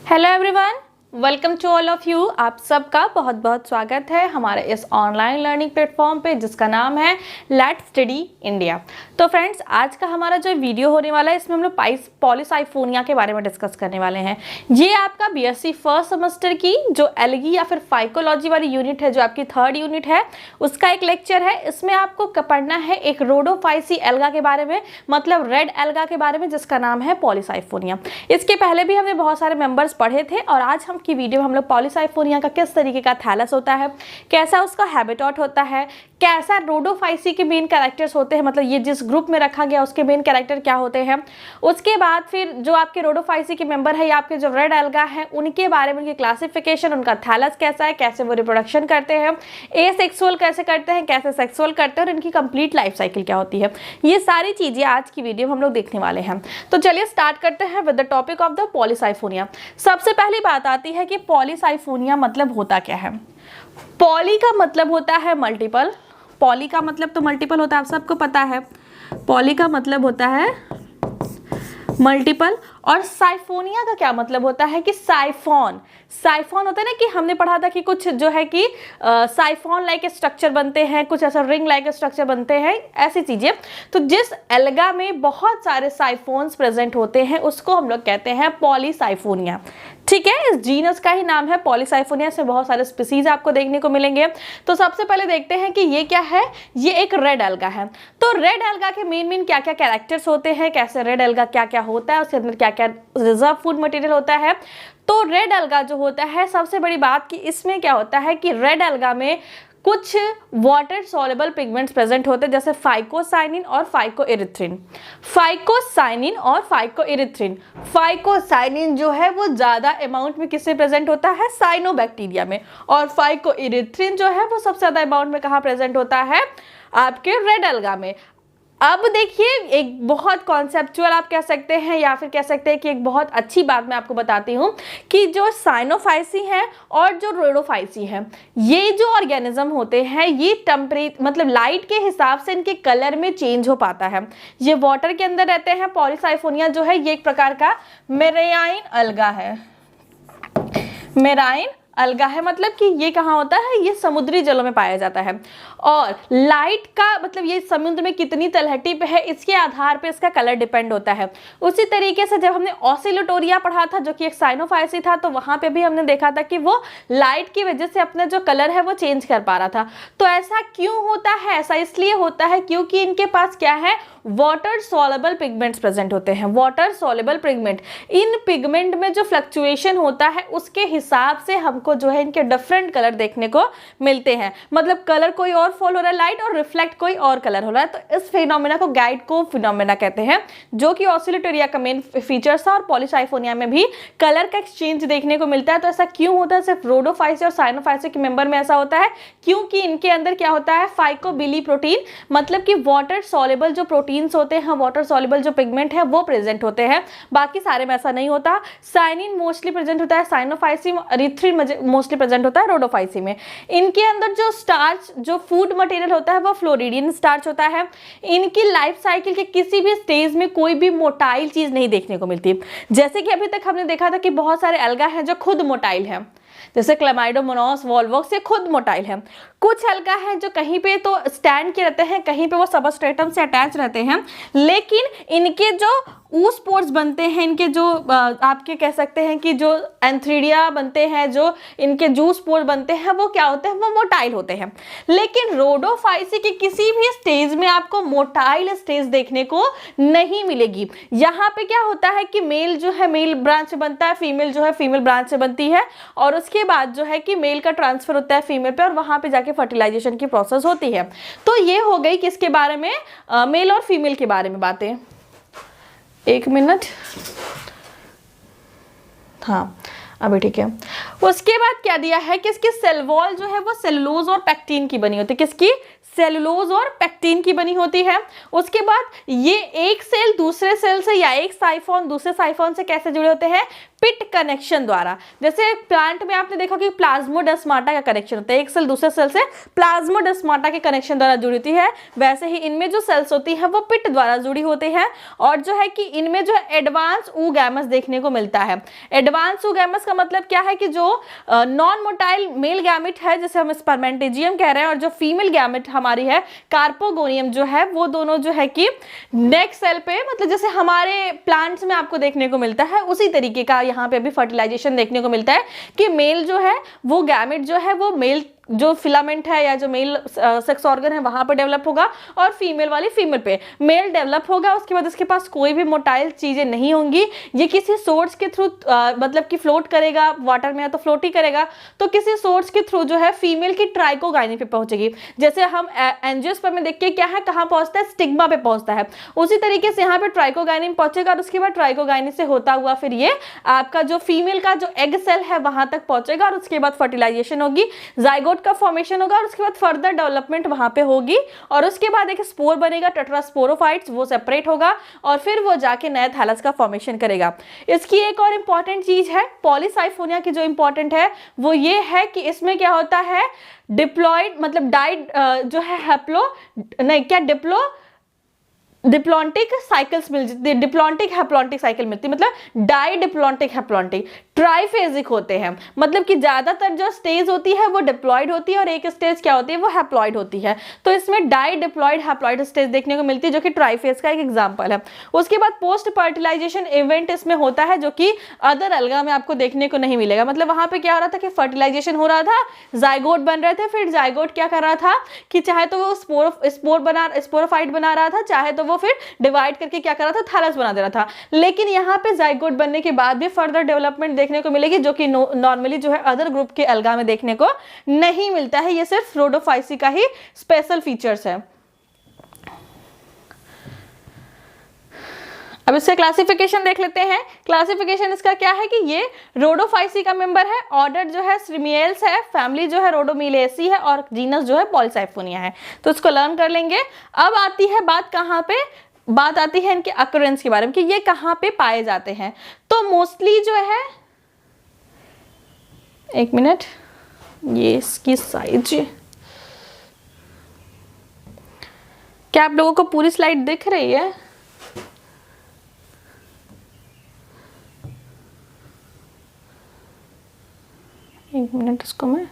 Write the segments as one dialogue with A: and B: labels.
A: Hello everyone, welcome to all of you. आप सबका बहुत बहुत स्वागत है हमारे इस ऑनलाइन लर्निंग प्लेटफॉर्म पे जिसका नाम है लेट्स स्टडी इंडिया। तो फ्रेंड्स, आज का हमारा जो वीडियो होने वाला है इसमें हम लोग पॉलीसाइफोनिया के बारे में डिस्कस करने वाले हैं। ये आपका बीएससी फर्स्ट सेमेस्टर की जो एल्गी या फिर फाइकोलॉजी वाली यूनिट है, जो आपकी थर्ड यूनिट है, उसका एक लेक्चर है। इसमें आपको पढ़ना है एक रोडोफाइसी एल्गा के बारे में, मतलब रेड एल्गा के बारे में, जिसका नाम है पॉलीसाइफोनिया। इसके पहले भी हमने बहुत सारे मेंबर्स पढ़े थे और आज हम की वीडियो हम लोग पॉलीसाइफोनिया का किस तरीके का थैलस होता है, कैसा उसका हैबिटेट होता है, कैसा रोडोफाइसी के मेन कैरेक्टर्स होते हैं, मतलब ये जिस ग्रुप में रखा गया उसके मेन कैरेक्टर क्या होते हैं। उसके बाद फिर जो आपके रोडोफाइसी के मेंबर है या आपके जो रेड एल्गा है उनके बारे में, उनकी क्लासिफिकेशन, उनका थैलस कैसा है, कैसे वो रिप्रोडक्शन करते हैं, एसेक्सुअल कैसे करते हैं, कैसे सेक्सुअल करते हैं और इनकी कंप्लीट लाइफ साइकिल क्या होती है। ये सारी चीजें आज की वीडियो में हम लोग देखने वाले हैं। तो चलिए स्टार्ट करते हैं with the topic of the Polysiphonia. सबसे पहली बात आती है कि पॉलीसाइफोनिया मतलब होता क्या है। पॉली का मतलब होता है मल्टीपल। पॉली का मतलब तो मल्टीपल होता है, आप सबको पता है। पॉली का मतलब होता है मल्टीपल। और साइफोनिया का क्या मतलब होता है कि साइफोन। साइफोन होता है ना, कि हमने पढ़ा था कि कुछ जो है कि साइफोन लाइक स्ट्रक्चर बनते हैं, कुछ ऐसा रिंग लाइक स्ट्रक्चर बनते हैं, ऐसी चीजें। तो जिस एल्गा में बहुत सारे साइफोन्स प्रेजेंट होते हैं उसको हम लोग कहते हैं पॉलीसाइफोनिया। ठीक है, इस जीनस का ही नाम है पॉलीसाइफोनिया। से बहुत सारे स्पीसीज आपको देखने को मिलेंगे। तो सबसे पहले देखते हैं कि ये क्या है। ये एक रेड एल्गा है। तो रेड एल्गा के मेन क्या क्या कैरेक्टर्स होते हैं, कैसे रेड एल्गा क्या क्या होता है, उसके अंदर क्या क्या रिजर्व फूड मटेरियल होता है। तो रेड एल्गा जो होता है, सबसे बड़ी बात कि इसमें क्या होता है कि रेड एल्गा में कुछ वाटर सॉल्युबल पिगमेंट्स प्रेजेंट होते हैं, जैसे फाइकोसाइनिन और फाइकोइरिथ्रिन। फाइकोसाइनिन और फाइकोइरिथ्रिन। फाइकोसाइनिन जो है वो ज्यादा अमाउंट में किससे प्रेजेंट होता है, साइनोबैक्टीरिया में। और फाइकोइरिथ्रिन जो है वो सबसे ज्यादा अमाउंट में कहाँ प्रेजेंट होता है, आपके रेड एल्गा में। अब देखिए, एक बहुत कॉन्सेप्चुअल आप कह सकते हैं या फिर कह सकते हैं कि एक बहुत अच्छी बात मैं आपको बताती हूँ कि जो साइनोफाइसी है और जो रोडोफाइसी है, ये जो ऑर्गेनिज्म होते हैं ये मतलब लाइट के हिसाब से इनके कलर में चेंज हो पाता है। ये वाटर के अंदर रहते हैं। पॉलीसाइफोनिया जो है ये एक प्रकार का मेराइन अलगा है। मेराइन अलगा है, मतलब कि ये कहाँ होता है, ये समुद्री जलों में पाया जाता है। और लाइट का मतलब ये समुद्र में कितनी तलहटी पे है इसके आधार पे इसका कलर डिपेंड होता है। उसी तरीके से जब हमने ऑसिलोटोरिया पढ़ा था जो कि एक साइनोफाइसी था, तो वहां पे भी हमने देखा था कि वो लाइट की वजह से अपना जो कलर है वो चेंज कर पा रहा था। तो ऐसा क्यों होता है, ऐसा इसलिए होता है क्योंकि इनके पास क्या है, वाटर सॉल्युबल पिगमेंट्स प्रेजेंट होते हैं। वाटर सॉल्युबल पिगमेंट, इन पिगमेंट में जो फ्लक्चुएशन होता है उसके हिसाब से हमको जो है इनके डिफरेंट कलर देखने को मिलते हैं। मतलब कलर कोई और फॉल हो रहा है लाइट और रिफ्लेक्ट कोई और कलर हो रहा है। तो इस फिनोमेना को गाइड को फिनोमेना कहते हैं, जो कि ऑसिलेटोरिया का मेन फीचर्स था। और पॉलीसाइफोनिया में भी कलर का एक्सचेंज देखने को मिलता है। तो ऐसा क्यों होता है, सिर्फ रोडोफाइसी और साइनोफाइसी के मेंबर में ऐसा होता है क्योंकि इनके अंदर क्या होता है, फाइकोबिली प्रोटीन, मतलब कि वाटर सॉल्युबल जो प्रोटीन होते हैं, वाटर सॉल्युबल जो पिगमेंट है वो प्रेजेंट होते हैं। बाकी सारे में ऐसा नहीं होता। साइनिन मोस्टली प्रेजेंट होता है साइनोफाइसी, इरिथ्रिन मोस्टली प्रेजेंट होता है रोडोफाइसी में। इनके अंदर जो स्टार्च, जो फूड मटेरियल होता है वो फ्लोरिडियन स्टार्च होता है। इनकी लाइफ साइकिल के किसी भी स्टेज में कोई भी मोटाइल चीज नहीं देखने को मिलती। जैसे कि अभी तक हमने देखा था कि बहुत सारे एल्गा हैं जो खुद मोटाइल हैं, जैसे क्लामाइडोमोनास, वॉल्वॉक्स, ये खुद मोटाइल है। कुछ एल्गा हैं जो कहीं पे तो स्टैंड के रहते हैं, कहीं पे वो सबस्ट्रेटम से अटैच रहते हैं, लेकिन इनके जो ऊस्पोर्स बनते हैं, इनके जो आपके कह सकते हैं कि जो एंथ्रीडिया बनते हैं, जो इनके जूस पोर बनते हैं, वो क्या होते हैं, वो मोटाइल होते हैं। लेकिन रोडोफाइसी के किसी भी स्टेज में आपको मोटाइल स्टेज देखने को नहीं मिलेगी। यहाँ पे क्या होता है कि मेल जो है मेल ब्रांच से बनता है, फीमेल जो है फीमेल ब्रांच से बनती है, और उसके बाद जो है कि मेल का ट्रांसफर होता है फीमेल पे और वहां पे जाके फर्टिलाइजेशन की प्रोसेस होती है। तो ये हो गई किसके बारे में, मेल और फीमेल के बारे में बातें। एक मिनट, हाँ अभी ठीक है। उसके बाद क्या दिया है कि इसकी सेल वॉल जो है वो सेलुलोज और पैक्टिन की बनी होती है। किसकी, सेलुलोज और पेक्टिन की बनी होती है। उसके बाद ये एक सेल दूसरे सेल से या एक साइफोन दूसरे साइफोन से कैसे जुड़े होते हैं, पिट कनेक्शन द्वारा। जैसे प्लांट में आपने देखा कि प्लाज्मोडेस्माटा का कनेक्शन होता है, एक सेल दूसरे सेल से प्लाज्मोडेस्माटा के कनेक्शन द्वारा जुड़ी होती है, वैसे ही इनमें जो सेल्स होती है वो पिट द्वारा जुड़ी होती है। और जो है कि इनमें जो है एडवांस oogamous देखने को मिलता है। एडवांस oogamous का मतलब क्या है कि जो नॉन मोटाइल मेल गैमेट है जिसे हम स्पर्मेंटेजियम कह रहे हैं, और जो फीमेल गैमेट हमारी है कार्पोगोनियम जो है, वो दोनों जो है कि नेक्स्ट सेल पे, मतलब जैसे हमारे प्लांट्स में आपको देखने को मिलता है उसी तरीके का यहाँ पे भी फर्टिलाइजेशन देखने को मिलता है कि मेल जो है वो गैमेट जो है वो मेल जो फिलामेंट है या जो मेल सेक्स ऑर्गन है वहां पर डेवलप होगा, और फीमेल वाली फीमेल पे मेल डेवलप होगा। उसके बाद इसके पास कोई भी मोटाइल चीजें नहीं होंगी, ये किसी सोर्स के थ्रू मतलब कि फ्लोट करेगा, वाटर में है तो फ्लोट ही करेगा, तो किसी सोर्स के थ्रू जो है फीमेल की ट्राइकोगाइनी पे पहुंचेगी। जैसे हम एंजियोस्पर्म में देखिए क्या है, कहाँ पहुंचता है, स्टिग्मा पे पहुंचता है, उसी तरीके से यहाँ पे ट्राइकोगाइनी में पहुंचेगा, और उसके बाद ट्राइकोगाइनी से होता हुआ फिर ये आपका जो फीमेल का जो एग सेल है वहां तक पहुंचेगा, और उसके बाद फर्टिलाइजेशन होगी, जाइगोट का फॉर्मेशन होगा, और उसके बाद फर्दर डेवलपमेंट वहां पे होगी, और उसके बाद एक स्पोर बनेगा टेट्रास्पोरोफाइट्स, वो सेपरेट होगा, और फिर वो जाके नए थैलस का फॉर्मेशन करेगा। इसकी एक और इंपॉर्टेंट चीज है पॉलीसाइफोनिया की, जो इंपॉर्टेंट है वो ये है कि इसमें क्या होता है, डिप्लॉइड मतलब डाइड जो है हैप्लो नहीं क्या डिप्लॉन्टिक साइकिल्स मिलती, डिप्लॉन्टिक हैप्लॉन्टिक साइकिल मिलती, मतलब डाई डिप्लॉन्टिक हैप्लॉन्टिक ट्राइफेजिक होते हैं, मतलब कि ज्यादातर जो स्टेज होती है वो डिप्लॉइड होती है और एक स्टेज क्या होती है वो हैप्लॉइड होती है। तो इसमें डाई डिप्लॉइड हैप्लॉइड स्टेज देखने को मिलती है जो कि ट्राइफेज का एक एग्जांपल है। उसके बाद पोस्ट फर्टिलाइजेशन इवेंट इसमें होता है जो कि अदर अलगा में आपको देखने को नहीं मिलेगा। मतलब वहां पे क्या हो रहा था कि फर्टिलाइजेशन हो रहा था, जाइगोट बन रहे थे, फिर जाइगोट क्या कर रहा था कि चाहे तो वो स्पोरोफाइट बना रहा था, चाहे तो वो फिर डिवाइड करके क्या कर रहा था, थैलस बना दे रहा था। लेकिन यहाँ पे जाइगोट बनने के बाद भी फर्दर डेवलपमेंट देखने को मिलेगी जो कि नॉर्मली जो है अदर ग्रुप के अलगा में देखने को नहीं मिलता है। ये सिर्फ रोडोफाइसी का ही स्पेशल फीचर्स है। अब इसका क्लासिफिकेशन देख लेते हैं। क्लासिफिकेशन इसका क्या है कि ये रोडोफाइसी का मेंबर है, ऑर्डर जो है स्ट्रीमियल्स है, फैमिली जो है रोडोमिलेसी है, और जीनस जो है पॉलीसाइफोनिया है। तो इसको लर्न कर लेंगे। अब आती है बात कहाँ पे, बात आती है इनके अकरेंस के बारे में कि ये कहाँ पे पाए जाते हैं। तो मोस्टली जो है, एक मिनट, ये इसकी साइज, क्या आप लोगों को पूरी स्लाइड दिख रही है? एक मिनट, इसको मैं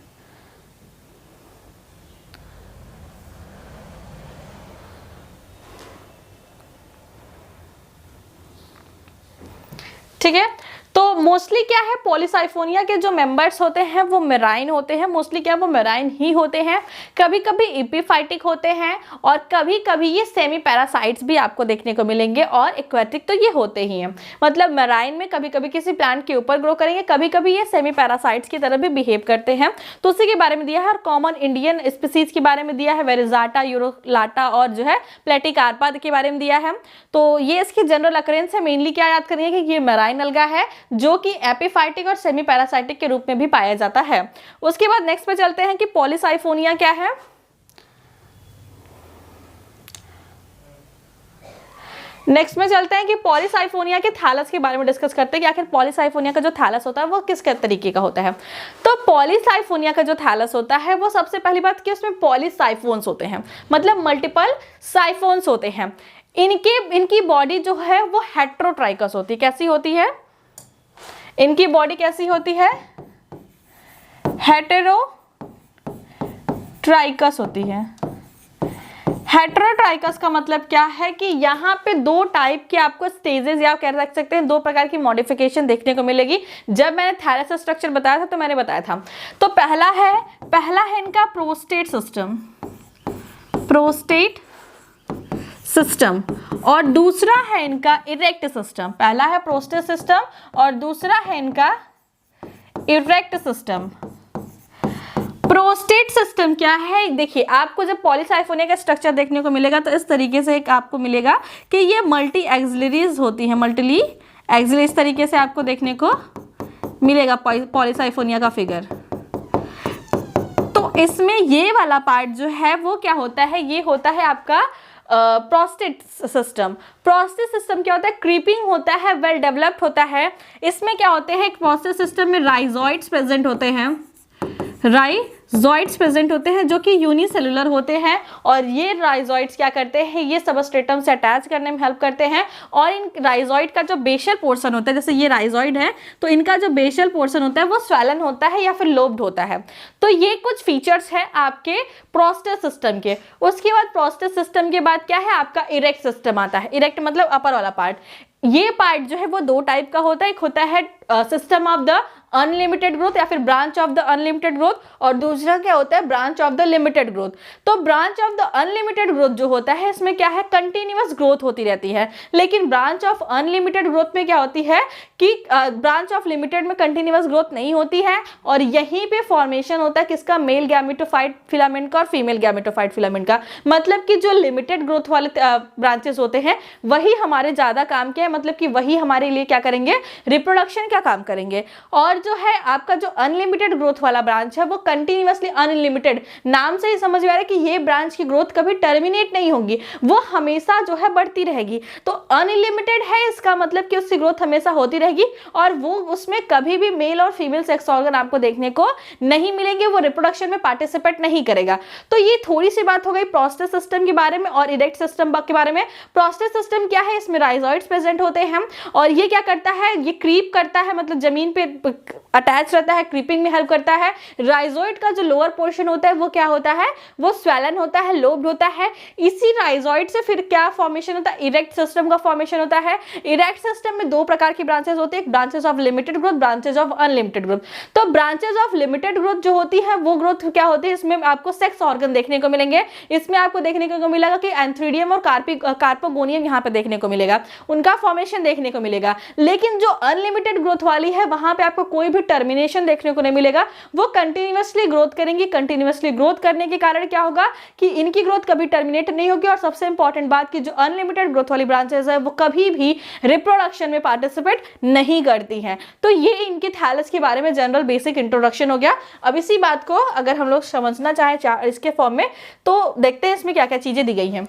A: ठीक है। तो मोस्टली क्या है, पॉलीसाइफोनिया के जो मेंबर्स होते हैं वो मेराइन होते हैं। मोस्टली क्या, वो मेराइन ही होते हैं। कभी कभी एपिफाइटिक होते हैं, और कभी कभी ये सेमी पैरासाइट्स भी आपको देखने को मिलेंगे, और एक्वेटिक तो ये होते ही हैं। मतलब मेराइन में कभी कभी किसी प्लांट के ऊपर ग्रो करेंगे, कभी कभी ये सेमी पैरासाइट्स की तरह भी बिहेव करते हैं। तो उसी के बारे में दिया है। और कॉमन इंडियन स्पीसीज के बारे में दिया है, वेरिजाटा, यूरोलाटा और जो है प्लेटिकार्पा के बारे में दिया है। तो ये इसकी जनरल अकरेंस है। मेनली क्या याद करेंगे कि ये मेराइन अलगा है जो कि एपिफाइटिक और सेमी पैरासाइटिक के रूप में भी पाया जाता है। उसके बाद नेक्स्ट पे चलते हैं कि पॉलीसाइफोनिया क्या है। नेक्स्ट में चलते हैं कि पॉलीसाइफोनिया के थैलस के बारे में डिस्कस करते हैं कि आखिर पॉलीसाइफोनिया का जो थैलस होता है वो किस तरीके का होता है। तो पॉलीसाइफोनिया का जो थैलस होता है वो, सबसे पहली बात कि उसमें पॉलीसाइफोन्स होते हैं, मतलब मल्टीपल साइफोन्स होते हैं। इनकी बॉडी जो है वो हेट्रोट्राइकस होती है। कैसी होती है इनकी बॉडी, कैसी होती है, हेटेरोट्राइकस होती है। हेटेरोट्राइकस का मतलब क्या है कि यहाँ पे दो टाइप के आपको स्टेजेस या कह सकते हैं दो प्रकार की मॉडिफिकेशन देखने को मिलेगी। जब मैंने थैलस स्ट्रक्चर बताया था तो मैंने बताया था, तो पहला है इनका प्रोस्टेट सिस्टम, और दूसरा है इनका इरेक्ट सिस्टम। पहला है प्रोस्टेट सिस्टम और दूसरा है इनका इरेक्ट सिस्टम। प्रोस्टेट सिस्टम क्या है, देखिए आपको जब पॉलीसाइफोनिया का स्ट्रक्चर देखने को मिलेगा तो इस तरीके से एक आपको मिलेगा कि ये मल्टी एक्सिलरीज होती है, मल्टीली एक्सिलरी, इस तरीके से आपको देखने को मिलेगा पॉलीसाइफोनिया का फिगर। तो इसमें ये वाला पार्ट जो है वो क्या होता है, ये होता है आपका प्रोस्टेट सिस्टम। प्रोस्टेट सिस्टम क्या होता है, क्रीपिंग होता है, वेल डेवलप्ड होता है। इसमें क्या होते हैं, प्रोस्टेट सिस्टम में राइजोइड्स प्रेजेंट होते हैं, राइजोइड्स प्रेजेंट होते हैं जो कि यूनिसेलुलर होते हैं। और ये राइजोइड्स क्या करते हैं, ये सबस्ट्रेटम से अटैच करने में हेल्प करते हैं। और इन राइजोइड का जो बेसल पोर्शन होता है, जैसे ये राइजोइड है तो इनका जो बेसल पोर्शन होता है वो स्वेलन होता है या फिर लोब्ड होता है। तो ये कुछ फीचर्स हैं आपके प्रोस्टेट सिस्टम के। उसके बाद प्रोस्टेट सिस्टम के बाद क्या है, आपका इरेक्ट सिस्टम आता है। इरेक्ट मतलब अपर वाला पार्ट। ये पार्ट जो है वो दो टाइप का होता है, एक होता है system of the unlimited growth या फिर branch of the unlimited growth, और दूसरा क्या होता है, branch of the limited growth. तो branch of the unlimited growth जो होता है इसमें क्या है, कंटिन्यूअस ग्रोथ होती रहती है। लेकिन ब्रांच ऑफ अनलिमिटेड ग्रोथ में क्या होती है कि ब्रांच ऑफ लिमिटेड में कंटिन्यूअस ग्रोथ नहीं होती है, और यहीं पे फॉर्मेशन होता है किसका, मेल गैमेटोफाइट फिलामेंट का और फीमेल गैमेटोफाइट फिलामेंट का। मतलब कि जो लिमिटेड ग्रोथ वाले ब्रांचेस होते हैं वही हमारे ज्यादा काम के हैं, मतलब कि वही हमारे लिए क्या करेंगे, रिप्रोडक्शन का काम करेंगे। और जो है आपका जो अनलिमिटेड ग्रोथ वाला ब्रांच है वो कंटिन्यूअसली अनलिमिटेड, नाम से ही समझ में आ रहा है कि ये ब्रांच की ग्रोथ कभी टर्मिनेट नहीं होगी, वो हमेशा जो है बढ़ती रहेगी। तो अनलिमिटेड है इसका मतलब कि उसकी ग्रोथ हमेशा होती रहेगी, और वो उसमें कभी भी मेल और फीमेल सेक्स ऑर्गन आपको देखने को नहीं मिलेंगे, वो रिप्रोडक्शन में पार्टिसिपेट नहीं करेगा। तो ये थोड़ी सी बात हो गई प्रोस्टेट सिस्टम के बारे में और इरेक्ट सिस्टम के बारे में। प्रोस्टेट सिस्टम क्या है, इसमें राइजोइड्स प्रेजेंट होते हैं, और ये क्या करता है, ये क्रीप करता है, मतलब जमीन पे अटैच रहता है, क्रीपिंग में हेल्प करता है। राइजोइड का जो लोअर पोर्शन होता है वो क्या होता है, वो स्वेलन होता है, लोब्ड होता है। इसी राइजोइड से फिर क्या फॉर्मेशन होता है, इरेक्ट सिस्टम का फॉर्मेशन होता है। इरेक्ट सिस्टम में दो प्रकार की ब्रांचेस होती है, branches of limited growth, branches of unlimited growth. तो ब्रांचेस ऑफ लिमिटेड ग्रोथ जो होती है वो ग्रोथ क्या होती है, इसमें आपको सेक्स ऑर्गन देखने को मिलेंगे। इसमें आपको देखने को मिलेगा कि एंथ्रीडियम और कार्पोगोनियम यहाँ पे देखने को मिलेगा, उनका फॉर्मेशन देखने को मिलेगा। लेकिन जो अनलिमिटेड ग्रोथ वाली है वहां पे आपको कोई भी टर्मिनेशन देखने को नहीं मिलेगा, वो कंटिन्यूअसली ग्रोथ करेंगी। कंटिन्यूअसली ग्रोथ करने के कारण क्या होगा कि इनकी ग्रोथ कभी टर्मिनेट नहीं होगी। और सबसे इंपॉर्टेंट बात कि जो अनलिमिटेड ग्रोथ वाली ब्रांचेस है वो कभी भी रिप्रोडक्शन में पार्टिसिपेट नहीं करती हैं। तो ये इनके थैलस के बारे में जनरल बेसिक इंट्रोडक्शन हो गया। अब इसी बात को अगर हम लोग समझना चाहें इसके फॉर्म में तो देखते हैं इसमें क्या क्या चीजें दी गई हैं।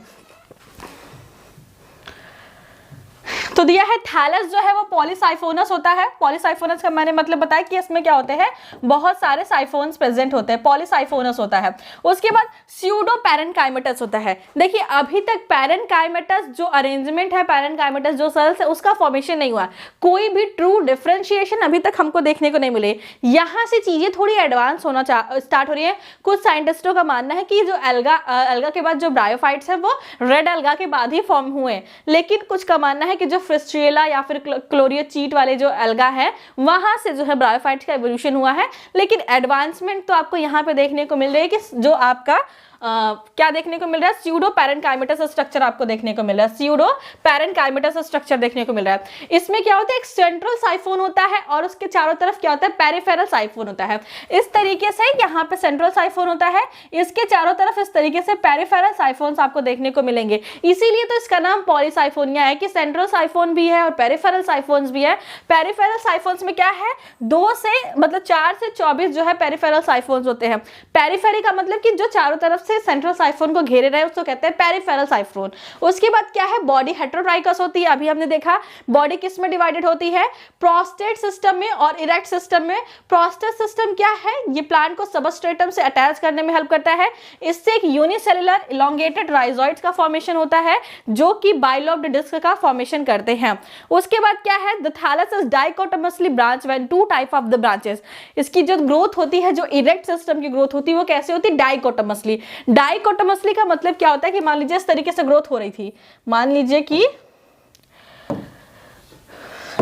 A: तो दिया है थैलस जो है वो पॉलीसाइफोनस होता है। पॉलीसाइफोनस का मैंने मतलब बताया कि इसमें क्या होते हैं, बहुत सारे साइफोन्स प्रेजेंट होते हैं, पॉलीसाइफोनस होता है। उसके बाद स्यूडो पैरेन्काइमेटस होता है। देखिए अभी तक पैरेन्काइमेटस जो अरेंजमेंट है, पैरेन्काइमेटस जो सेल्स है उसका फॉर्मेशन नहीं हुआ, कोई भी ट्रू डिफरेंशिएशन अभी तक हमको देखने को नहीं मिले। यहाँ से चीजें थोड़ी एडवांस होना स्टार्ट हो रही है। कुछ साइंटिस्टों का मानना है कि जो एल्गा के बाद जो ब्रायोफाइट्स है वो रेड एल्गा के बाद ही फॉर्म हुए, लेकिन कुछ का मानना है कि जो फ्रिस्ट्रिएला या फिर क्लोरियोचीट वाले जो एल्गा है वहां से जो है ब्रायोफाइट्स का एवोल्यूशन हुआ है। लेकिन एडवांसमेंट तो आपको यहाँ पे देखने को मिल रही है कि जो आपका क्या देखने को मिल रहा है, स्यूडो पैरेन्काइमेटस स्ट्रक्चर आपको देखने को मिल रहा है, स्यूडो पैरेन्काइमेटस स्ट्रक्चर देखने को मिल रहा है। इसमें क्या होता है, एक सेंट्रल साइफोन होता है और उसके चारों तरफ क्या होता है, पेरिफेरल साइफोन होता है। इस तरीके से यहाँ पे सेंट्रल साइफोन होता है, इसके चारों तरफ इस तरीके से पेरिफेरल साइफोन्स आपको देखने को मिलेंगे। इसीलिए तो इसका नाम पॉलीसाइफोनिया है कि सेंट्रल साइफोन भी है और पेरिफेरल साइफोन्स भी है। पेरिफेरल साइफोन्स में क्या है, 2 से मतलब 4 से 24 जो है पेरिफेरल साइफोन्स होते हैं। पेरिफेरी का मतलब कि जो चारों तरफ से सेंट्रल साइफोन को घेरे रहे उसको कहते हैं पेरिफेरल साइफोन। उसके बाद क्या है, बॉडी हेटेरोट्राइकस होती है। अभी हमने देखा बॉडी किस में डिवाइडेड होती है, प्रोस्टेट सिस्टम में और इरेक्ट सिस्टम में। प्रोस्टेट सिस्टम क्या है, ये प्लांट को सबस्ट्रेटम से अटैच करने में हेल्प करता है। इससे एक यूनिसेलुलर इलोंगेटेड राइजोइड्स का फॉर्मेशन होता है जो कि बाइलोब्ड डिस्क का फॉर्मेशन करते हैं। उसके बाद क्या है, the thallus is dichotomously branch when 2 type of the branches. इसकी जो ग्रोथ होती है, जो इरेक्ट सिस्टम की ग्रोथ होती है वो कैसे होती है, डाइकोटोमसली। डाइकोटोमसली का मतलब क्या होता है कि मान लीजिए इस तरीके से ग्रोथ हो रही थी, मान लीजिए कि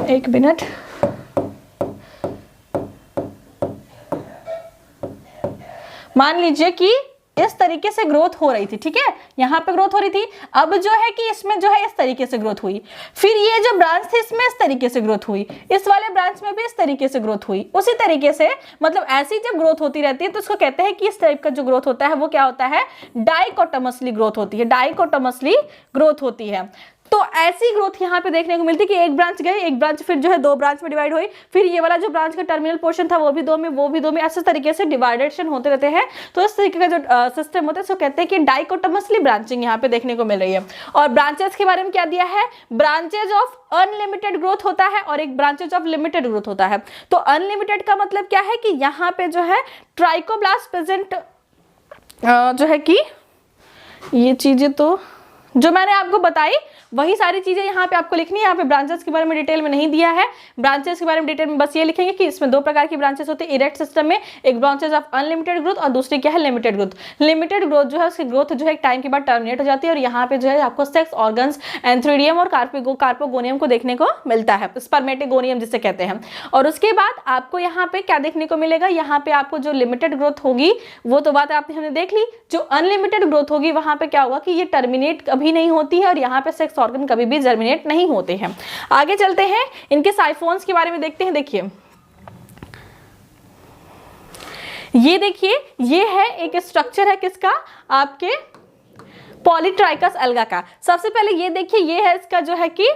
A: एक मिनट, मान लीजिए कि इस तरीके से ग्रोथ हो रही थी, ठीक है, यहां पे ग्रोथ हो रही थी। अब जो है कि इसमें जो है इस तरीके से ग्रोथ हुई, फिर ये जो ब्रांच थी इसमें इस तरीके से ग्रोथ हुई, इस वाले ब्रांच में भी इस तरीके से ग्रोथ हुई। उसी तरीके से मतलब ऐसी जब ग्रोथ होती रहती है तो उसको कहते हैं कि इस टाइप का जो ग्रोथ होता है वो क्या होता है, डाइकोटोमसली ग्रोथ होती है, डाइकोटोमसली ग्रोथ होती है। तो ऐसी ग्रोथ यहाँ पे देखने को मिलती है कि एक ब्रांच गई, एक ब्रांच फिर जो है 2 ब्रांच में डिवाइड हुई, फिर ये वाला जो ब्रांच का टर्मिनल पोर्शन था वो भी 2 में, वो भी 2 में, ऐसे तरीके से डिवाइडेशन होते रहते हैं। तो इस तरीके का जो सिस्टम होता है इसको कहते हैं कि डाइकोटोमसली ब्रांचिंग यहाँ पे देखने को मिल रही है। और ब्रांचेस के बारे में क्या दिया है, ब्रांचेज ऑफ अनलिमिटेड ग्रोथ होता है और एक ब्रांचेज ऑफ लिमिटेड ग्रोथ होता है। तो अनलिमिटेड का मतलब क्या है कि यहाँ पे जो है ट्राइकोब्लास्ट प्रेजेंट जो है कि ये चीजें तो जो मैंने आपको बताई वही सारी चीजें यहाँ पे आपको लिखनी है। यहाँ पे ब्रांचेस के बारे में डिटेल में नहीं दिया है, ब्रांचेस के बारे में डिटेल में बस ये लिखेंगे कि इसमें 2 प्रकार की ब्रांचेस होती है इरेक्ट सिस्टम में, एक ब्रांचेस ऑफ अनलिमिटेड ग्रोथ और दूसरी क्या है लिमिटेड ग्रोथ। लिमिटेड ग्रोथ जो है उसकी ग्रोथ जो है एक टाइम के बाद टर्मिनेट हो जाती है और यहाँ पे जो है आपको सेक्स ऑर्गन्स, एंथ्रीडियम और कार्पोगोनियम को देखने को मिलता है, स्पर्मेटोगोनियम जिसे कहते हैं। और उसके बाद आपको यहाँ पे क्या देखने को मिलेगा, यहाँ पे आपको जो लिमिटेड ग्रोथ होगी वो तो बात आपने हमने देख ली, जो अनलिमिटेड ग्रोथ होगी वहां पे क्या होगा कि ये टर्मिनेट कभी नहीं होती है और यहाँ पे सेक्स ऑर्गन कभी भी जर्मिनेट नहीं होते हैं। आगे चलते हैं, इनके साइफोन्स के बारे में देखते हैं। देखिए ये देखिए, ये है एक स्ट्रक्चर है किसका, आपके पॉलीट्राइकस अलगा का। सबसे पहले ये देखिए, ये है इसका जो है कि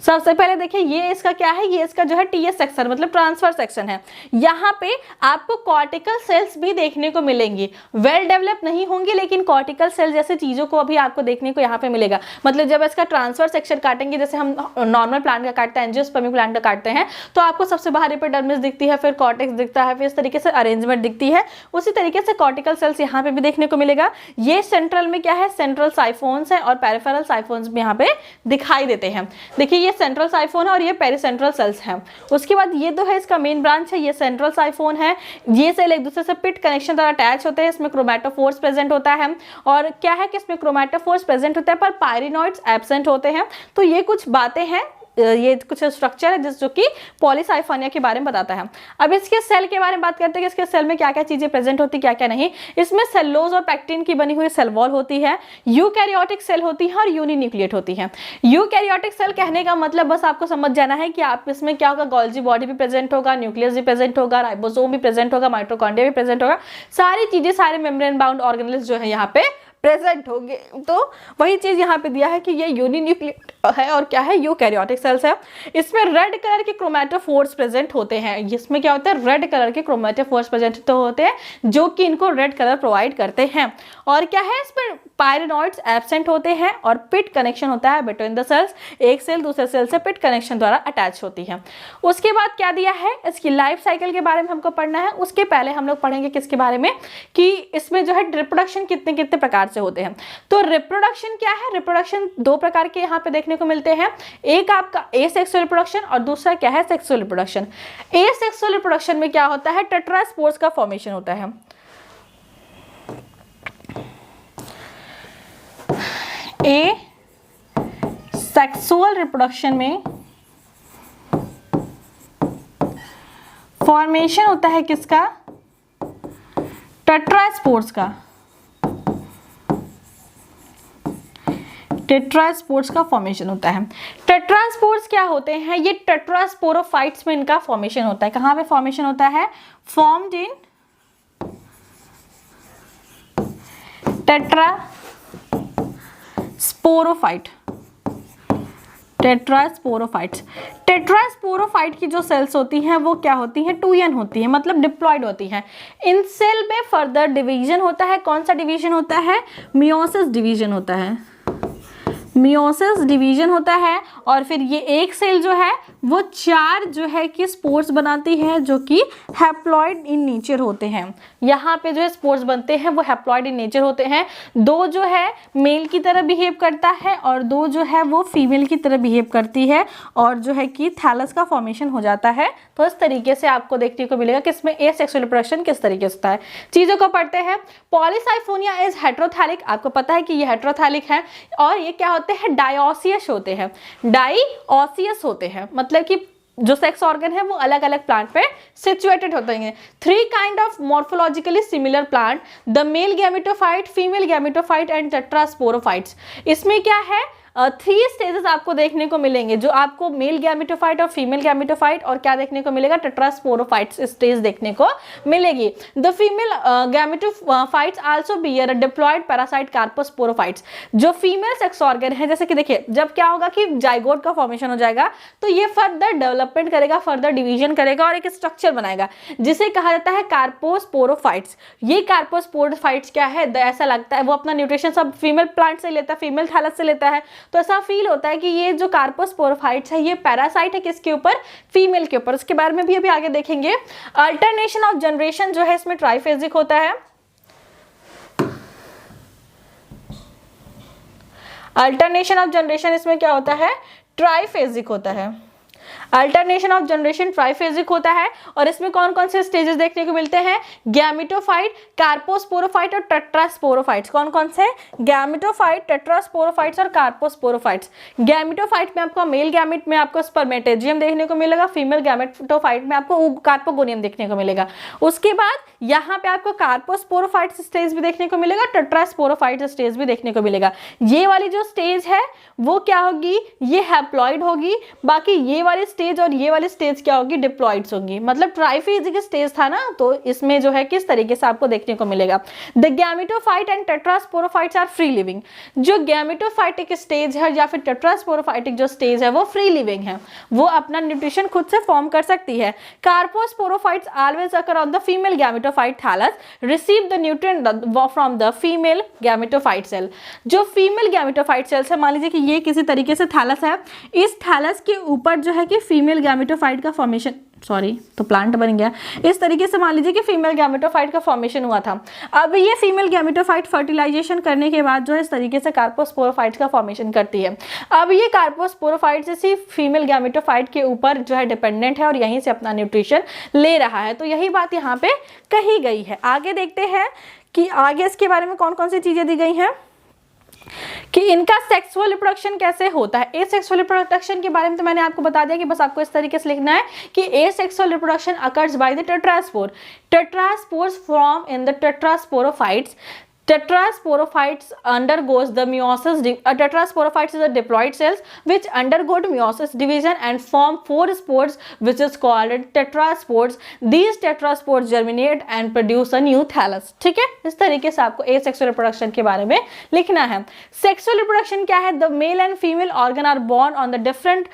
A: सबसे पहले देखिए ये इसका क्या है, ये इसका जो है टीएस सेक्शन मतलब ट्रांसफर सेक्शन है। यहाँ पे आपको कॉर्टिकल सेल्स भी देखने को मिलेंगी, वेल डेवलप नहीं होंगी लेकिन कॉर्टिकल सेल जैसे चीजों को अभी आपको देखने को यहाँ पे मिलेगा। मतलब जब इसका ट्रांसफर सेक्शन काटेंगे, जैसे हम नॉर्मल प्लांट का काटते हैं, एंजियोस्पर्मिक प्लांट का काटते हैं, तो आपको सबसे बाहर एपिडर्मिस दिखती है, फिर कॉर्टेक्स दिखता है, फिर इस तरीके से अरेंजमेंट दिखती है। उसी तरीके से कॉर्टिकल सेल्स यहाँ पे भी देखने को मिलेगा। ये सेंट्रल में क्या है, सेंट्रल साइफोन्स है और पेरिफेरल साइफोन्स भी यहाँ पे दिखाई देते हैं। देखिए ये सेंट्रल साइफोन है और ये पेरिसेंट्रल सेल्स हैं। उसके बाद ये तो है इसका मेन ब्रांच है, ये सेंट्रल साइफोन है। ये सेल एक दूसरे से पिट कनेक्शन द्वारा अटैच होते हैं, इसमें क्रोमैटोफोर्स प्रेजेंट होता है। और क्या है कि इसमें क्रोमैटोफोर्स प्रेजेंट होता है पर पायरिनॉइड्स एब्सेंट होते हैं। तो ये कुछ बातें हैं, ये कुछ स्ट्रक्चर है जो कि पॉलीसाइफोनिया के बारे में बताता है। अब इसके सेल के बारे में बात करते हैं कि इसके सेल में क्या क्या चीजें प्रेजेंट होती है, क्या क्या नहीं। इसमें सेलुलोज और पैक्टिन की बनी हुई सेल वॉल होती है, यूकैरियोटिक सेल होती है और यूनिन्यूक्लिएट होती है। यूकैरियोटिक सेल कहने का मतलब बस आपको समझ जाना है कि आप इसमें क्या होगा, गोल्जी बॉडी भी प्रेजेंट होगा, न्यूक्लियस भी प्रेजेंट होगा, राइबोसोम भी प्रेजेंट होगा, माइटोकॉन्ड्रिया भी प्रेजेंट होगा, सारी चीजें, सारे मेम्ब्रेन बाउंड ऑर्गेनेल्स जो है यहाँ पे प्रेजेंट होंगे। तो वही चीज यहाँ पे दिया है कि ये यूनिन्यूक्लिएट है और क्या है, यूकैरियोटिक सेल्स है। इसमें रेड कलर के क्रोमैटोफोर्स प्रेजेंट होते हैं। इसमें क्या होता है, रेड कलर के क्रोमैटोफोर्स प्रेजेंट तो होते हैं जो कि इनको रेड कलर प्रोवाइड करते हैं। और क्या है, इसमें पायरिनॉइड्स एब्सेंट होते हैं और पिट कनेक्शन होता है बिटवीन द सेल्स। एक सेल दूसरे सेल से पिट कनेक्शन द्वारा अटैच होती है। उसके बाद क्या दिया है, इसकी लाइफ साइकिल के बारे में हमको पढ़ना है। उसके पहले हम लोग पढ़ेंगे किसके बारे में, कि इसमें जो है रिप्रोडक्शन कितने कितने प्रकार से होते हैं। तो रिप्रोडक्शन क्या है, रिप्रोडक्शन 2 प्रकार के यहाँ पे देखने को मिलते हैं। एक आपका एसेक्सुअल रिप्रोडक्शन और दूसरा क्या है, सेक्सुअल रिप्रोडक्शन। एसेक्सुअल रिप्रोडक्शन में क्या होता है, टेट्रास्पोर्स का फॉर्मेशन होता है। सेक्सुअल रिप्रोडक्शन में फॉर्मेशन होता है किसका, टेट्रास्पोर्स का। टेट्रास्पोर्स का फॉर्मेशन होता है। टेट्रास्पोर्स क्या होते हैं, ये टेट्रास्पोरोफाइट्स में इनका फॉर्मेशन होता है। कहां पे फॉर्मेशन होता है, फॉर्म्ड इन टेट्रास्पोरोफाइट। टेट्रास्पोरोफाइट्स, टेट्रास्पोरोफाइट की जो सेल्स होती हैं वो क्या होती हैं, 2n होती है, मतलब डिप्लॉयड होती हैं। इन सेल में फर्दर डिवीजन होता है। कौन सा डिवीजन होता है, मियोसिस डिवीजन होता है। मियोसिस डिवीजन होता है और फिर ये एक सेल जो है वो 4 जो है कि स्पोर्स बनाती है जो कि हैप्लॉइड इन नेचर होते हैं। यहाँ पे जो है स्पोर्स बनते हैं वो हैप्लॉइड इन नेचर होते हैं। 2 जो है मेल की तरह बिहेव करता है और 2 जो है वो फीमेल की तरह बिहेव करती है और जो है कि थैलस का फॉर्मेशन हो जाता है। तो इस तरीके से आपको देखने को मिलेगा कि इसमें एसेक्सुअल रिप्रोडक्शन किस तरीके से होता है। चीज़ों को पढ़ते हैं। पॉलीसाइफोनिया इज हेटेरोथैलिक, आपको पता है कि ये हेटेरोथैलिक है और ये क्या होते हैं, डाइओसियस होते हैं। डाइओसियस होते हैं मतलब कि जो सेक्स ऑर्गन है वो अलग अलग प्लांट पे सिचुएटेड होते हैं। 3 kind of morphologically similar plant, the male gametophyte, female gametophyte and tetrasporophytes. इसमें क्या है, 3 स्टेजेस आपको देखने को मिलेंगे, जो आपको मेल गैमेटोफाइट और फीमेल गैमेटोफाइट और क्या देखने को मिलेगा, टेट्रास्पोरोफाइट्स स्टेज देखने को मिलेगी। The female gametophytes also bear a diploid parasite carposporophytes. जो फीमेल सेक्स ऑर्गन है, जैसे कि देखिए जब क्या होगा कि जाइगोट का फॉर्मेशन हो जाएगा तो ये फर्दर डेवलपमेंट करेगा, फर्दर डिवीजन करेगा और एक स्ट्रक्चर बनाएगा जिसे कहा जाता है कार्पोस्पोरोफाइट्स। ये कार्पोस्पोरोफाइट्स क्या है, ऐसा लगता है वो अपना न्यूट्रिशन सब फीमेल प्लांट से लेता है, फीमेल थैलस से लेता है, तो ऐसा फील होता है कि ये जो कार्पोस्पोरोफाइट्स है ये पैरासाइट है किसके ऊपर, फीमेल के ऊपर। उसके बारे में भी अभी आगे देखेंगे। अल्टरनेशन ऑफ जनरेशन जो है इसमें ट्राइफेजिक होता है। अल्टरनेशन ऑफ जनरेशन इसमें क्या होता है, ट्राइफेजिक होता है। अल्टरनेशन ऑफ जनरेशन ट्राइफेजिक होता है और इसमें कौन कौन से स्टेजेस देखने को मिलते हैं, गैमेटोफाइट, कार्पोस्पोरोफाइट और टेट्रास्पोरोफाइट्स। कौन कौन से, गैमेटोफाइट, टेट्रास्पोरोफाइट्स और कार्पोस्पोरोफाइट्स। गैमेटोफाइट में आपको मेल गैमेट में आपको स्पर्मेटेजियम देखने को मिलेगा, फीमेल गैमेटोफाइट में आपको कार्पोगोनियम देखने को मिलेगा। उसके बाद यहाँ पे आपको कार्पोस्पोरोफाइट स्टेज भी देखने को मिलेगा, टेट्रास्पोरोफाइट स्टेज भी देखने को मिलेगा। ये वाली जो स्टेज है वो क्या होगी, ये हैप्लॉइड होगी, बाकी ये वाली स्टेज और ये वाली स्टेज क्या होगी, डिप्लॉइड्स होगी। मतलब ट्राइफेजिक स्टेज था ना, तो इसमें जो है किस तरीके से आपको देखने को मिलेगा। The gametophyte and tetrasporophytes are free living. जो गैमेटोफाइटिक स्टेज है या फिर टेट्रास्पोरोफाइटिक जो स्टेज है वो फ्री लिविंग है, वो अपना न्यूट्रिशन खुद से फॉर्म कर सकती है। Carposporophytes always occur on the female gametophyte thallus, receive the nutrient from the female gametophyte cell. जो फीमेल गैमेटोफाइट सेल्स है, मान लीजिए कि ये किसी तरीके से थैलस है, इस थैलस के ऊपर जो है कि फीमेल गैमेटोफाइट का फॉर्मेशन, तो प्लांट बन गया। इस तरीके से मान लीजिए कि फीमेल गैमेटोफाइट का फॉर्मेशन हुआ था। अब ये फीमेल गैमेटोफाइट फर्टिलाइजेशन करने के बाद जो है इस तरीके से कार्पोस्पोरोफाइट का फॉर्मेशन करती है। अब ये कार्पोस्पोरोफाइट से फीमेल गैमेटोफाइट के ऊपर जो है डिपेंडेंट है और यहीं से अपना न्यूट्रिशन ले रहा है। तो यही बात यहाँ पे कही गई है। आगे देखते हैं कि आगे इसके बारे में कौन कौन सी चीजें दी गई हैं कि इनका सेक्सुअल रिप्रोडक्शन कैसे होता है। एसेक्सुअल रिप्रोडक्शन के बारे में तो मैंने आपको बता दिया कि बस आपको इस तरीके से लिखना है कि asexual reproduction occurs by the tetraspore. Tetraspores form in the tetrasporophytes. Tetrasporophytes undergoes the meiosis. Tetrasporophytes is a diploid cells which undergo meiosis division and form 4 spores, which is called tetraspores. These tetraspores germinate and produce a new thallus. ठीक है, इस तरीके से आपको asexual reproduction के बारे में लिखना है। Sexual reproduction क्या है? The male and female organ are born on the different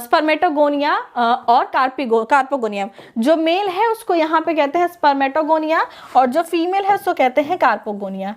A: spermatogonia और कार्पोगोनियम। जो मेल है उसको यहाँ पे कहते हैं स्पर्मेटोगोनिया और जो फीमेल है उसको कहते हैं कार्पोगोनिया।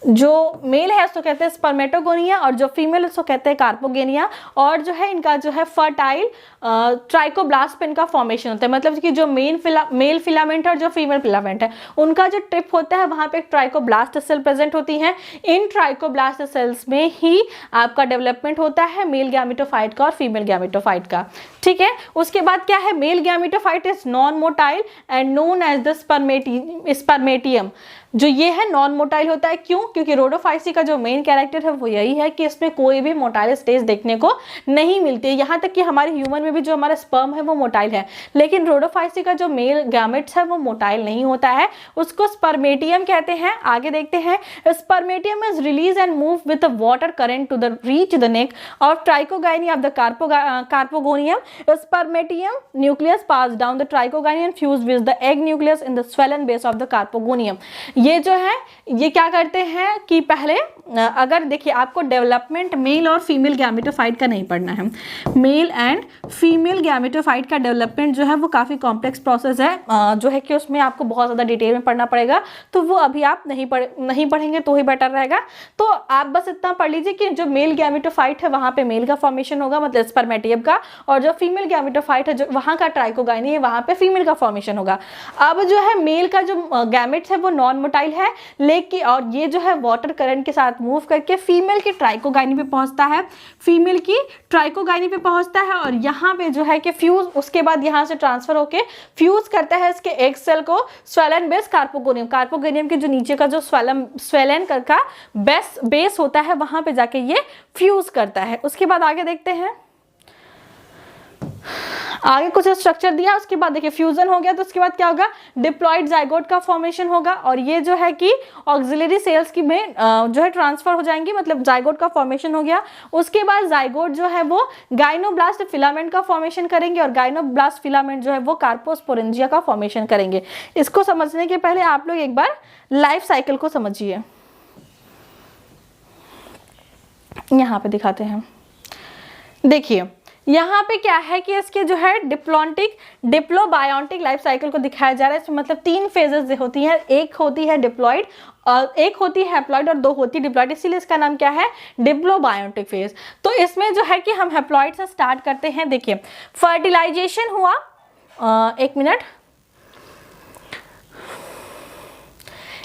A: जो मेल है उसको कहते हैं स्पर्मेटोगोनिया और जो फीमेल उसको कहते हैं कार्पोगेनिया। और जो है इनका जो है फर्टाइल ट्राइकोब्लास्ट पे इनका फॉर्मेशन होता है। मतलब कि जो मेल फिलामेंट और जो फीमेल फिलामेंट है उनका जो ट्रिप होता है वहाँ पे एक ट्राइकोब्लास्ट सेल प्रेजेंट होती हैं। इन ट्राइकोब्लास्ट सेल्स में ही आपका डेवलपमेंट होता है मेल गैमेटोफाइट का और फीमेल गैमेटोफाइट का। ठीक है, उसके बाद क्या है, male gametophyte is non motile and known as the spermatium. जो ये है नॉन मोटाइल होता है, क्यों? क्योंकि रोडोफाइसी का जो मेन कैरेक्टर है वो यही है कि इसमें कोई भी मोटाइल स्टेज देखने को नहीं मिलती है। यहाँ तक कि हमारे ह्यूमन में भी जो हमारा स्पर्म है वो मोटाइल है, लेकिन रोडोफाइसी का जो मेल गैमेट्स है वो मोटाइल नहीं होता है, उसको स्पर्मेटियम कहते हैं। आगे देखते हैं, spermatium is release and move with water current to the reach the neck of trichogyne of the carpogonium. Spermatium nucleus pass down the trichogyne and fuse with the egg nucleus in the swollen base of the carpogonium. ये जो है ये क्या करते हैं कि पहले अगर देखिए आपको डेवलपमेंट मेल और फीमेल गैमेटोफाइट का नहीं पढ़ना है। मेल एंड फीमेल गैमेटोफाइट का डेवलपमेंट जो है वो काफ़ी कॉम्प्लेक्स प्रोसेस है, जो है कि उसमें आपको बहुत ज़्यादा डिटेल में पढ़ना पड़ेगा, तो वो अभी आप नहीं पढ़ेंगे तो ही बेटर रहेगा। तो आप बस इतना पढ़ लीजिए कि जो मेल गैमेटोफाइट है वहाँ पे मेल का फॉर्मेशन होगा, मतलब स्पर्मेटियम का, और जो फीमेल गैमेटोफाइट है जो वहाँ का ट्राइकोगाइनी है वहाँ पे फीमेल का फॉर्मेशन होगा। अब जो है मेल का जो गैमेट्स है वो नॉन मोटाइल है, लेकिन और ये जो है वाटर करंट के साथ मूव करके फीमेल की ट्राइकोगाइनी पे पहुंचता है, फीमेल की ट्राइकोगाइनी पे पहुंचता है और यहाँ पे जो है कि फ्यूज, उसके बाद यहाँ से ट्रांसफर होके फ्यूज करता है इसके एग सेल को स्वेलन बेस कार्पोगोनियम। कार्पोगोनियम के जो नीचे का जो स्वेलन का बेस होता है वहां पे जाके ये फ्यूज करता है। उसके बाद आगे देखते हैं, आगे कुछ स्ट्रक्चर दिया, उसके बाद देखिए फ्यूजन हो गया तो उसके बाद क्या होगा, डिप्लॉइड जाइगोट का फॉर्मेशन होगा और ये जो है कि ऑक्सिलरी सेल्स की में जो है ट्रांसफर हो जाएंगी, मतलब जाइगोट का फॉर्मेशन हो गया। उसके बाद जाइगोट जो है वो गाइनोब्लास्ट फिलामेंट का फॉर्मेशन करेंगे और गाइनोब्लास्ट फिलामेंट जो है वो कार्पोस्पोरेंजिया का फॉर्मेशन करेंगे। इसको समझने के पहले आप लोग एक बार लाइफ साइकिल को समझिए। यहाँ पे दिखाते हैं, देखिए यहाँ पे क्या है कि इसके जो है डिप्लोबायोटिक लाइफ साइकिल को दिखाया जा रहा है। इसमें मतलब 3 फेजेस होती हैं, एक होती है डिप्लॉइड और एक होती है हैप्लॉइड और 2 होती है डिप्लॉइड, इसीलिए इसका नाम क्या है, डिप्लोबायोटिक फेज। तो इसमें जो है कि हम हैप्लॉइड से स्टार्ट करते हैं। देखिए फर्टिलाइजेशन हुआ, एक मिनट,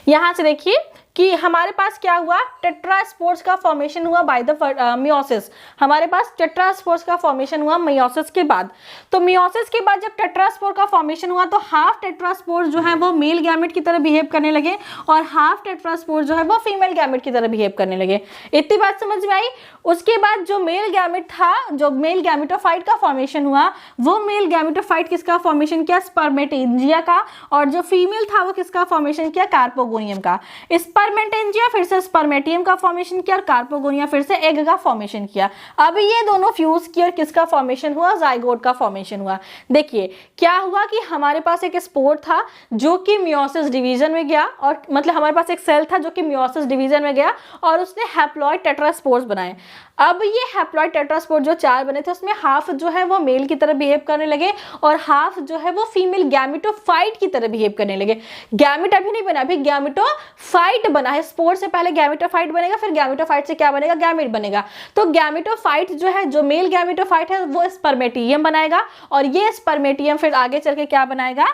A: यहां से देखिए कि हमारे पास क्या हुआ, टेट्रास्पोर्स का फॉर्मेशन हुआ बाय द मियोसिस। हमारे पास टेट्रास्पोर्स का फॉर्मेशन हुआ मियोसिस के बाद। तो मियोसिस के बाद जब टेट्रास्पोर का फॉर्मेशन हुआ तो हाफ टेट्रास्पोर जो है वो मेल गैमेट की तरह बिहेव करने लगे और हाफ टेट्रास्पोर जो है वो फीमेल गैमेट की तरह बिहेव करने लगे। इतनी बात समझ में आई। उसके बाद जो मेल गैमेट था, जो मेल गैमेटोफाइट का फॉर्मेशन हुआ, वो मेल गैमेटोफाइट किसका फॉर्मेशन किया, स्पर्मेटेंजिया का, और जो फीमेल था वो किसका फॉर्मेशन किया, कार्पोगोनियम का। स्पर्मेटेंजिया फिर से स्पर्मेटियम का फॉर्मेशन किया और कार्पोगोनिया फिर से एग का फॉर्मेशन किया। अब ये दोनों फ्यूज किया, किसका फॉर्मेशन हुआ, जाइगोट का फॉर्मेशन हुआ। देखिए क्या हुआ कि हमारे पास एक स्पोर था जो कि मियोसिस डिवीजन में गया, और मतलब हमारे पास एक सेल था जो कि मियोसिस डिवीजन में गया और उसने हैप्लॉइड टेट्रास्पोर्स बनाए। अब ये हैप्लॉइड टेट्रास्पोर जो 4 बने थे उसमें हाफ जो है वो मेल की तरह बिहेव करने लगे और हाफ जो है वो फीमेल गैमेटोफाइट की तरह बिहेव करने लगे। गैमेट अभी नहीं बना, अभी गैमेटोफाइट बना है। स्पोर से पहले गैमेटोफाइट बनेगा, फिर गैमेटोफाइट से क्या बनेगा, गैमेट बनेगा। तो गैमेटोफाइट जो है, जो मेल गैमेटोफाइट है वो स्पर्मेटियम बनाएगा और ये स्पर्मेटियम फिर आगे चल के क्या बनाएगा,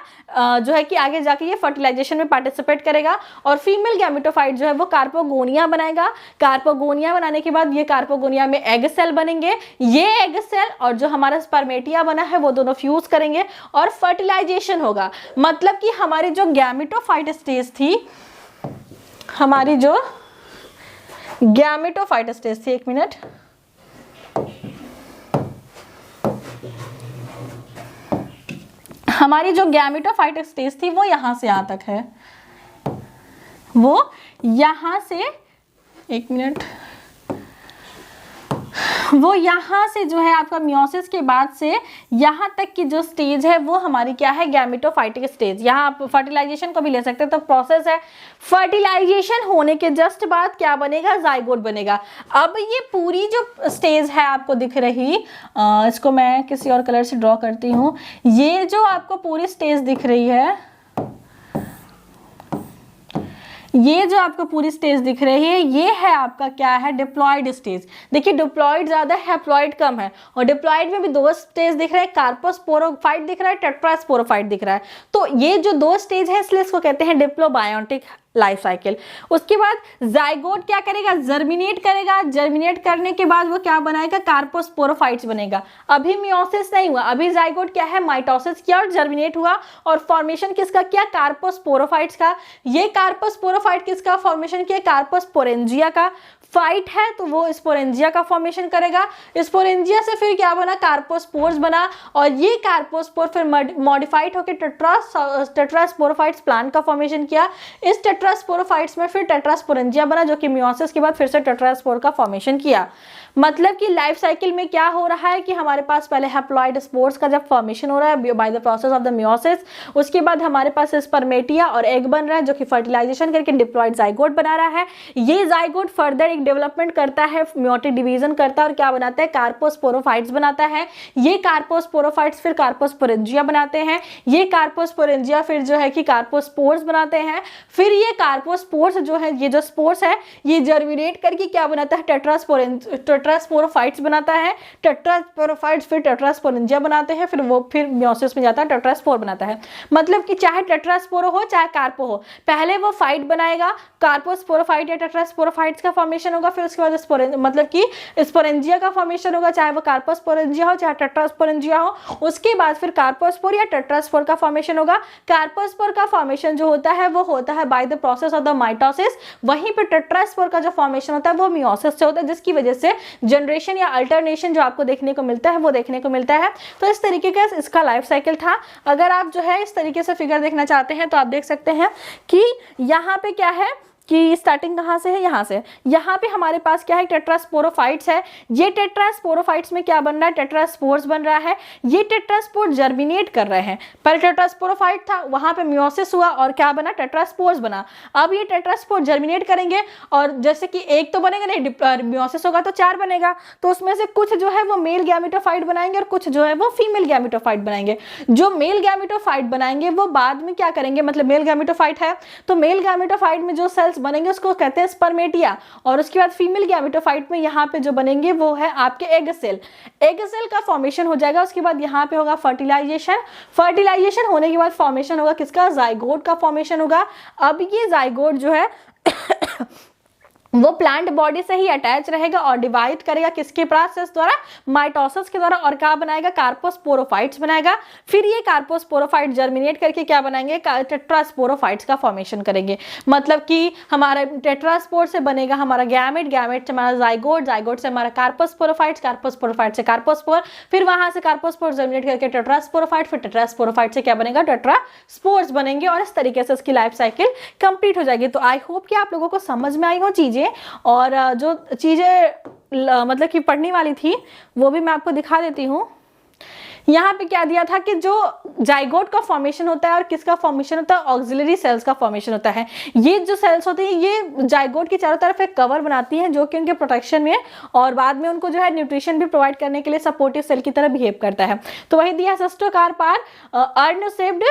A: जो है कि आगे जाके ये फर्टिलाइजेशन में पार्टिसिपेट करेगा और फीमेल गैमेटोफाइट जो है वो कार्पोगोनिया बनाएगा। कार्पोगोनिया बनाने के बाद ये कार्पोगोनिया में एग सेल बनेंगे। ये एग सेल और जो हमारा स्पर्मेटिया बना है वो दोनों फ्यूज करेंगे और फर्टिलाइजेशन होगा। मतलब कि हमारी जो गैमेटोफाइट स्टेज थी, हमारी जो गैमेटोफाइट स्टेज थी, एक मिनट, हमारी जो गैमेटोफाइट स्टेज थी वो यहां से यहां तक है, वो यहां से, एक मिनट, वो यहाँ से जो है आपका मियोसिस के बाद से यहाँ तक की जो स्टेज है वो हमारी क्या है, गैमेटोफाइटिक स्टेज। यहाँ आप फर्टिलाइजेशन को भी ले सकते हैं, तो प्रोसेस है। फर्टिलाइजेशन होने के जस्ट बाद क्या बनेगा, जाइगोट बनेगा। अब ये पूरी जो स्टेज है आपको दिख रही, इसको मैं किसी और कलर से ड्रॉ करती हूँ। ये जो आपको पूरी स्टेज दिख रही है, ये जो आपको पूरी स्टेज दिख रही है, ये है आपका क्या है, डिप्लॉइड स्टेज। देखिए डिप्लॉइड ज्यादा है, हैप्लॉइड कम है, और डिप्लॉइड में भी 2 स्टेज दिख रहे हैं, कार्पोस्पोरोफाइट दिख रहा है, टेट्रास्पोरोफाइट दिख रहा है। तो ये जो 2 स्टेज है इसलिए इसको कहते हैं डिप्लोबायोटिक लाइफ साइकिल। उसके बाद जाइगोट क्या करेगा, जर्मिनेट करेगा। जर्मिनेट करने के बाद वो क्या बनाएगा, कार्पोस्पोरोफाइट्स बनेगा। अभी मियोसिस नहीं हुआ, अभी जाइगोट क्या है, माइटोसिस किया और जर्मिनेट हुआ और फॉर्मेशन किसका किया, कार्पोस्पोरोफाइट्स का। ये कार्पोस्पोरोफाइट किसका फॉर्मेशन किया, कार्पोस्पोरेंजिया का। फाइट है तो वो स्पोरेंजिया का फॉर्मेशन करेगा। स्पोरेंजिया से फिर क्या बना, कार्पोस्पोर्स बना और ये कार्पोस्पोर फिर मॉडिफाइड होकर टेट्रास्पोरोफाइट्स प्लांट का फॉर्मेशन किया। इस टेट्रास्पोरोफाइट्स में फिर टेट्रास्पोरेंजिया बना जो कि मियोसिस के बाद फिर से टेट्रास्पोर का फॉर्मेशन किया। मतलब कि लाइफ साइकिल में क्या हो रहा है कि हमारे पास पहले हैप्लॉइड स्पोर्स का जब फॉर्मेशन हो रहा है by the process of the meiosis, उसके बाद हमारे पास स्पर्मेटिया और एग बन रहा है जो कि फर्टिलाइजेशन करके डिप्लॉइड जाइगोट बना रहा है। ये जाइगोट फर्दर एक डेवलपमेंट करता है, मियोटिक डिवीजन करता है और क्या बनाता है, कार्पोस्पोरोफाइट्स बनाता है। ये कार्पोस्पोरोफाइट्स फिर कार्पोस्पोरेंजिया बनाते हैं। ये कार्पोस्पोरेंजिया फिर जो है कि कार्पोस्पोर्स बनाते हैं। फिर ये कार्पोस्पोर्स जो है, ये जो स्पोर्स है ये जर्मिनेट करके क्या बनाता है, टेट्रास्पोरोफाइट्स बनाता है। टेट्रास्पोरोफाइट्स फिर टेट्रास्पोरेंजिया बनाते हैं, फिर वो फिर मियोसिस में जाता है, टेट्रास्पोर बनाता है। मतलब कि चाहे टेट्रास्पोरो हो चाहे कार्पो हो, पहले वो फाइट बनाएगा, कार्पोस्पोरोफाइट या टेट्रास्पोरोफाइट्स का फॉर्मेशन फॉर्मेशन होगा, फिर उसके बाद मतलब कि स्पोरेंजिया का फॉर्मेशन होगा, चाहे वो कार्पोस्पोरेंजिया हो चाहे टेट्रास्पोरेंजिया हो। उसके बाद फिर कार्पोस्पोर या टेट्रास्पोर का फॉर्मेशन होगा। कार्पोस्पोर का फॉर्मेशन जो होता है वो होता है by the process of the mitosis. वहीं पे टेट्रास्पोर का जो फॉर्मेशन होता है वो मियोसिस से होता है, जिसकी वजह से जनरेशन या अल्टरनेशन जो आपको देखने को मिलता है वो देखने को मिलता है। तो इस तरीके का इसका लाइफ साइकिल था। अगर आप जो है इस तरीके से फिगर देखना चाहते हैं तो आप देख सकते हैं कि यहाँ पे क्या है कि स्टार्टिंग कहाँ से है, यहाँ से। यहाँ पे हमारे पास क्या है, टेट्रास्पोरोफाइट्स है। ये टेट्रास्पोरोफाइट्स में क्या बन रहा है, टेट्रास्पोर्स बन रहा है। ये टेट्रास्पोर जर्मिनेट कर रहे हैं। पहले टेट्रास्पोरोफाइट था, वहाँ पे मियोसिस हुआ और क्या बना, टेट्रास्पोर्स बना। अब ये टेट्रास्पोर जर्मिनेट करेंगे और जैसे कि एक तो बनेगा नहीं, मियोसिस होगा तो 4 बनेगा। तो उसमें से कुछ जो है वो मेल गैमेटोफाइट बनाएंगे और कुछ जो है वो फीमेल गैमेटोफाइट बनाएंगे। जो मेल गैमेटोफाइट बनाएंगे वो बाद में क्या करेंगे, मतलब मेल गैमेटोफाइट है तो मेल गैमेटोफाइट में जो सेल्स बनेंगे उसको कहते हैं स्पर्मेटिया। और उसके बाद फीमेल गैमेटोफाइट में यहाँ पे जो बनेंगे वो है आपके एग सेल। एग सेल का फॉर्मेशन हो जाएगा। उसके बाद यहाँ पे होगा फर्टिलाइजेशन। फर्टिलाइजेशन होने के बाद फॉर्मेशन होगा किसका, जाइगोट का फॉर्मेशन होगा। अब ये जाइगोट जो है वो प्लांट बॉडी से ही अटैच रहेगा और डिवाइड करेगा किसके प्रोसेस द्वारा, माइटोसिस के द्वारा, और क्या बनाएगा, कार्पोस्पोरोफाइट्स बनाएगा। फिर ये कार्पोस्पोरोफाइट जर्मिनेट करके क्या बनाएंगे, टेट्रास्पोरोफाइट्स का फॉर्मेशन करेंगे। मतलब कि हमारा टेट्रास्पोर से बनेगा हमारा गैमेट, गैमेट से हमारा जाइगोट, जाइगोट से हमारा कार्पोस्पोरोफाइट्स, कार्पोस्पोरोफाइट से कार्पोस्पोर, फिर वहां से कार्पोस्पोर जर्मिनेट करके टेट्रास्पोरोफाइट, फिर टेट्रास्पोरोफाइट से क्या बनेगा, टेट्रास्पोर्स बनेंगे। और इस तरीके से इसकी लाइफ साइकिल कंप्लीट हो जाएगी। तो आई होप कि आप लोगों को समझ में आई हो चीजें, और जो चीजें मतलब कि पढ़ने वाली थी वो भी मैं आपको दिखा देती हूँ। यहाँ पे क्या दिया था कि जो जाइगोट का फॉर्मेशन होता है और किसका फॉर्मेशन होता है, ऑक्सिलरी सेल्स का फॉर्मेशन होता है। ये जो सेल्स होती हैं ये जाइगोट की चारों तरफ एक कवर बनाती हैं जो कि उनके प्रोटेक्शन में और बाद में उनको जो है न्यूट्रिशन भी प्रोवाइड करने के लिए सपोर्टिव सेल की तरह बिहेव करता है। तो वही दिया cystocarp are urn shaped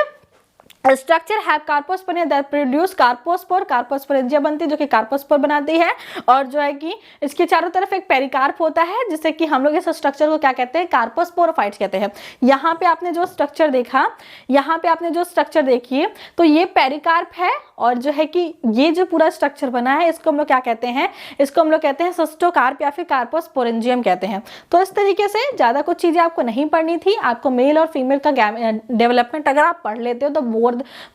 A: structure have carposporia that produce carpospore, carposporangia बनती है जो कि कार्पोस्पोर बनाती है। और जो है कि इसके चारों तरफ एक पेरिकार्प होता है जिससे कि हम लोग इस स्ट्रक्चर को क्या कहते हैं, कार्पोस्पोरोफाइट्स कहते हैं। यहाँ पे आपने जो स्ट्रक्चर देखा, यहाँ पे आपने जो स्ट्रक्चर देखिए तो ये पेरिकार्प है और जो है कि ये जो पूरा स्ट्रक्चर बना है इसको हम लोग क्या कहते हैं, इसको हम लोग कहते हैं सिस्टोकार्प या फिर कार्पोस्पोरेंजियम कहते हैं। तो इस तरीके से ज़्यादा कुछ चीज़ें आपको नहीं पढ़नी थी। आपको मेल और फीमेल का डेवलपमेंट अगर आप पढ़ लेते हो तो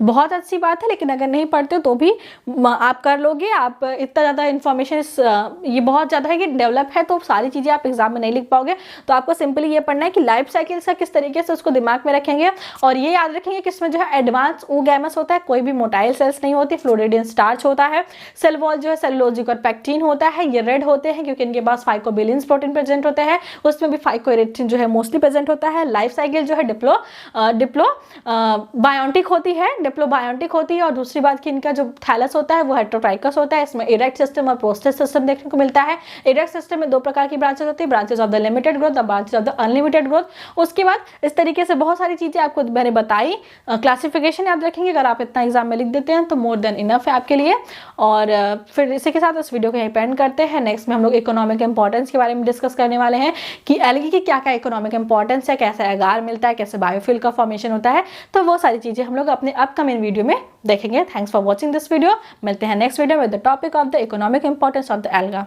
A: बहुत अच्छी बात है, लेकिन अगर नहीं पढ़ते हो तो भी आप कर लोगे। आप इतना ज़्यादा इन्फॉर्मेशन ये बहुत ज़्यादा है कि डेवलप है तो सारी चीज़ें आप एग्जाम में नहीं लिख पाओगे। तो आपको सिंपली ये पढ़ना है कि लाइफ साइकिल का किस तरीके से उसको दिमाग में रखेंगे और ये याद रखेंगे कि इसमें जो है एडवांस ओगैमस होता है, कोई भी मोटाइल सेल्स नहीं होती, फ्लोरिडियन स्टार्च होता है, सेल वॉल जो है सेलुलोजिक और पैक्टीन होता है। ये रेड होते हैं क्योंकि इनके पास फाइकोबिलियंस प्रोटीन प्रेजेंट होते हैं, उसमें भी फाइकोइरेटिन जो है मोस्टली प्रेजेंट होता है। लाइफ साइकिल जो है डिप्लो बायोटिक होती है, डिप्लोबायोटिक होती है। और दूसरी बात कि इनका जो थैलस होता है वो हेटेरोट्राइकस होता है। इसमें इरेक्ट सिस्टम और प्रोस्टेट सिस्टम देखने को मिलता है। इरेक्ट सिस्टम में 2 प्रकार की ब्रांचेस होती है, branches of the limited growth और branches of the unlimited growth. उसके बाद इस तरीके से बहुत सारी चीजें आपको मैंने बताई। क्लासिफिकेशन याद रखेंगे, अगर आप इतना एग्जाम में लिख देते हैं तो मोर देन इनफ है आपके लिए। और फिर इसी के साथ इस वीडियो को यहीं पे एंड करते हैं। नेक्स्ट में हम लोग इकोनॉमिक इंपॉर्टेंस के बारे में डिस्कस करने वाले हैं कि एल्गी की क्या क्या इकोनॉमिक इंपॉर्टेंस है, कैसे एगार मिलता है, कैसे बायोफ्यूल का फॉर्मेशन होता है। तो वो सारी चीजें हम लोग अपने अपकमिंग वीडियो में देखेंगे। Thanks for watching this video. मिलते हैं next video with the topic of the economic importance of the alga.